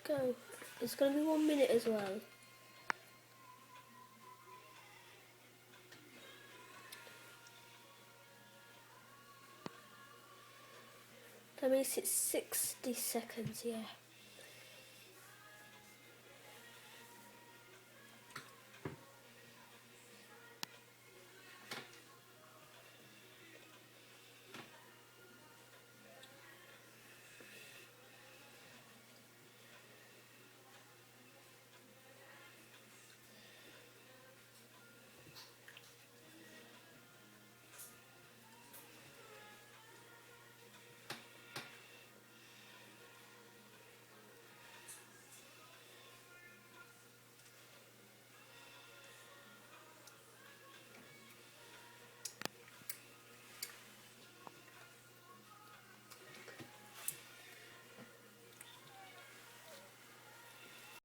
go. It's going to be 1 minute as well. That means it's 60 seconds, yeah.